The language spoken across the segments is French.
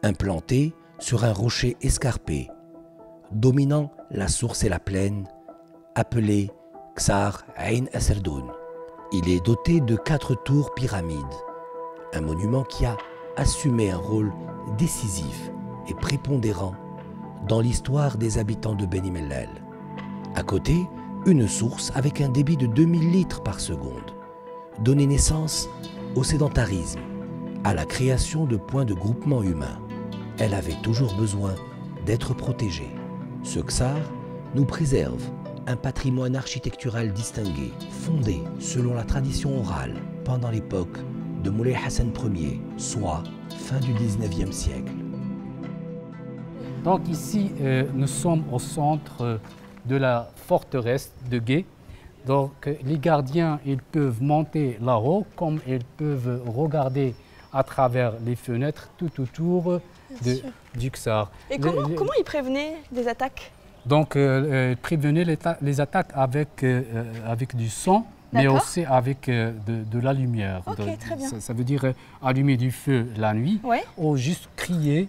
implanté sur un rocher escarpé, dominant la source et la plaine, appelé Ksar Ain Aserdoun. Il est doté de 4 tours pyramides, un monument qui a assumé un rôle décisif et prépondérant dans l'histoire des habitants de Beni Mellel. À côté, une source avec un débit de 2000 litres par seconde, donnait naissance au sédentarisme, à la création de points de groupement humain. Elle avait toujours besoin d'être protégée. Ce Ksar nous préserve un patrimoine architectural distingué, fondé selon la tradition orale pendant l'époque de Moulay Hassan Ier, soit fin du 19e siècle. Donc ici, nous sommes au centre de la forteresse de Gué. Donc les gardiens, ils peuvent monter là-haut, comme ils peuvent regarder à travers les fenêtres tout autour du Ksar. Et comment ils prévenaient des attaques? Donc ils prévenaient les attaques avec du son, mais aussi avec de la lumière. Ok, très bien. Ça veut dire allumer du feu la nuit, ou juste crier,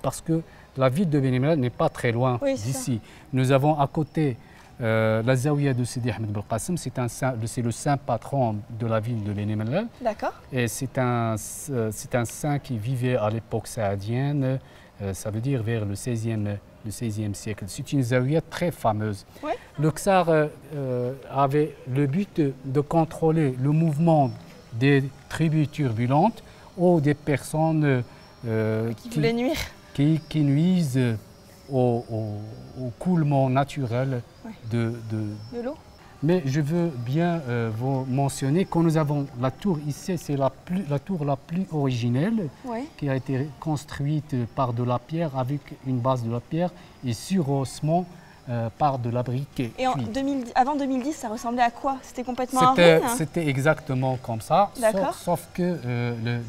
parce que la ville de Beni Mellel n'est pas très loin d'ici. Nous avons à côté la Zawiya de Sidi Ahmed Belkacem, c'est le saint patron de la ville de Beni Mellel. D'accord. Et c'est un saint qui vivait à l'époque saadienne, ça veut dire vers le 16e siècle. C'est une Zawiya très fameuse. Ouais. Le Ksar avait le but de contrôler le mouvement des tribus turbulentes ou des personnes qui voulaient nuire. Qui nuisent au coulement naturel de l'eau. Mais je veux bien vous mentionner que nous avons la tour ici, c'est la tour la plus originelle qui a été construite par de la pierre avec une base de la pierre et surhaussement par de la brique. Et avant 2010, ça ressemblait à quoi? C'était complètement en ruine? C'était exactement comme ça, sauf que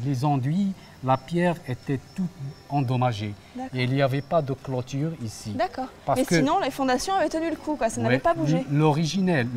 les enduits, la pierre était toute endommagée. Et il n'y avait pas de clôture ici. D'accord. Mais sinon, les fondations avaient tenu le coup, ça n'avait pas bougé. L'originel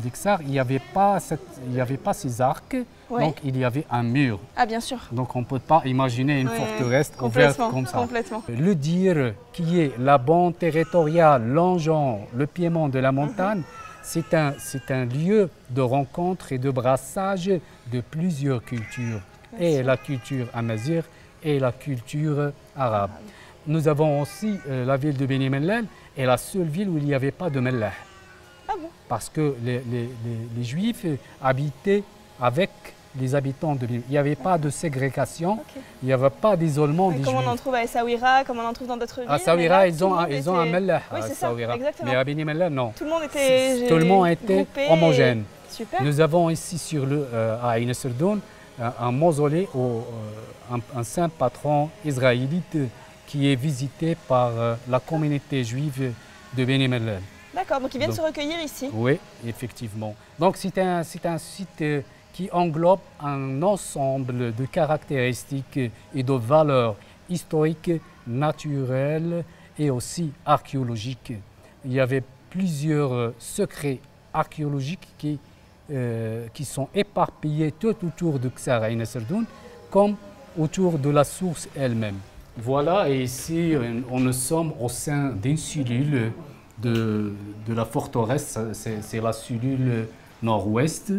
du Ksar, il n'y avait pas ces arcs, donc il y avait un mur. Ah, bien sûr. Donc on ne peut pas imaginer une forteresse ouverte comme ça. Complètement. Le dire qui est la bande territoriale longeant le piémont de la montagne, c'est un lieu de rencontre et de brassage de plusieurs cultures. Et la culture amazigh et la culture arabe. Nous avons aussi la ville de Beni Mellel est la seule ville où il n'y avait pas de mellah. Ah bon? Parce que les Juifs habitaient avec les habitants de l'île. Il n'y avait pas de ségrégation, il n'y avait pas d'isolement des Juifs. Comme on en trouve à Essaouira, comme on en trouve dans d'autres villes. À Essaouira, ils ont un mellah. Oui, c'est ça, exactement. Mais à Beni Mellel, non. Tout le monde était groupé homogène. Super. Nous avons ici à Ain Aserdoun un mausolée, un saint patron israélite qui est visité par la communauté juive de Beni Mellel. D'accord, donc ils viennent se recueillir ici. Oui, effectivement. Donc c'est un site qui englobe un ensemble de caractéristiques et de valeurs historiques, naturelles et aussi archéologiques. Il y avait plusieurs secrets archéologiques qui sont éparpillés tout autour de Ksar Ain Aserdoun, comme autour de la source elle-même. Voilà, et ici, nous sommes au sein d'une cellule de la forteresse, c'est la cellule nord-ouest.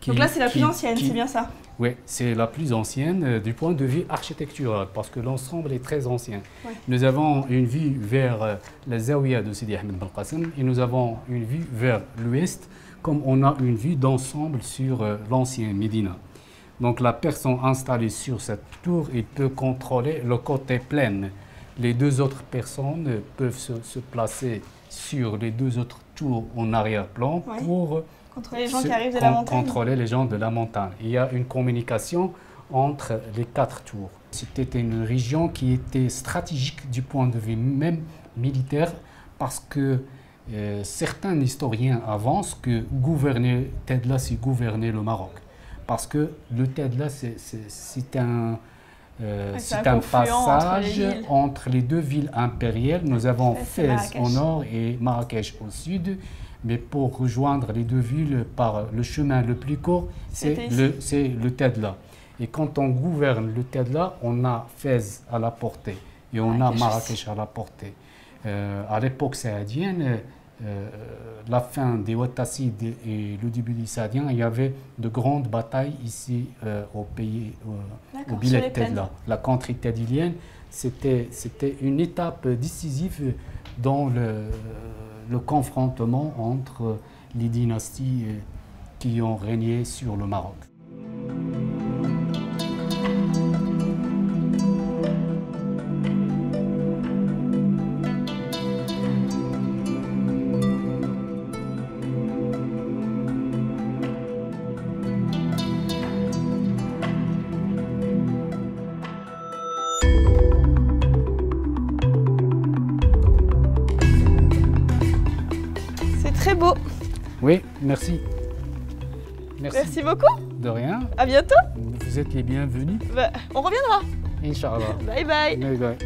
Donc là, c'est la plus ancienne, c'est bien ça? Oui, c'est la plus ancienne du point de vue architectural, parce que l'ensemble est très ancien. Nous avons une vue vers la Zawiya de Sidi Ahmed Belkacem et nous avons une vue vers l'ouest, comme on a une vue d'ensemble sur l'ancien Médina. Donc la personne installée sur cette tour, il peut contrôler le côté plein. Les deux autres personnes peuvent se placer sur les deux autres tours en arrière-plan pour contrôler les gens qui arrivent de la montagne. Contrôler les gens de la montagne. Il y a une communication entre les 4 tours. C'était une région qui était stratégique du point de vue même militaire parce que certains historiens avancent que Tedla, c'est gouverner le Maroc. Parce que le Tedla, c'est un passage entre les deux villes impériales. Nous avons Fès au nord et Marrakech au sud. Mais pour rejoindre les deux villes par le chemin le plus court, c'est le Tedla. Et quand on gouverne le Tedla, on a Fès à la portée et on a Marrakech à la portée. À l'époque saadienne, la fin des Ouattacides et le début des Saadiens, il y avait de grandes batailles ici au pays, au Bilad Tedla. La contrée tadilienne, c'était une étape décisive dans le confrontement entre les dynasties qui ont régné sur le Maroc. Très beau. Oui, merci. Merci beaucoup. De rien. À bientôt. Vous êtes les bienvenus. Bah, on reviendra. Inch'Allah. Bye bye. Bye bye.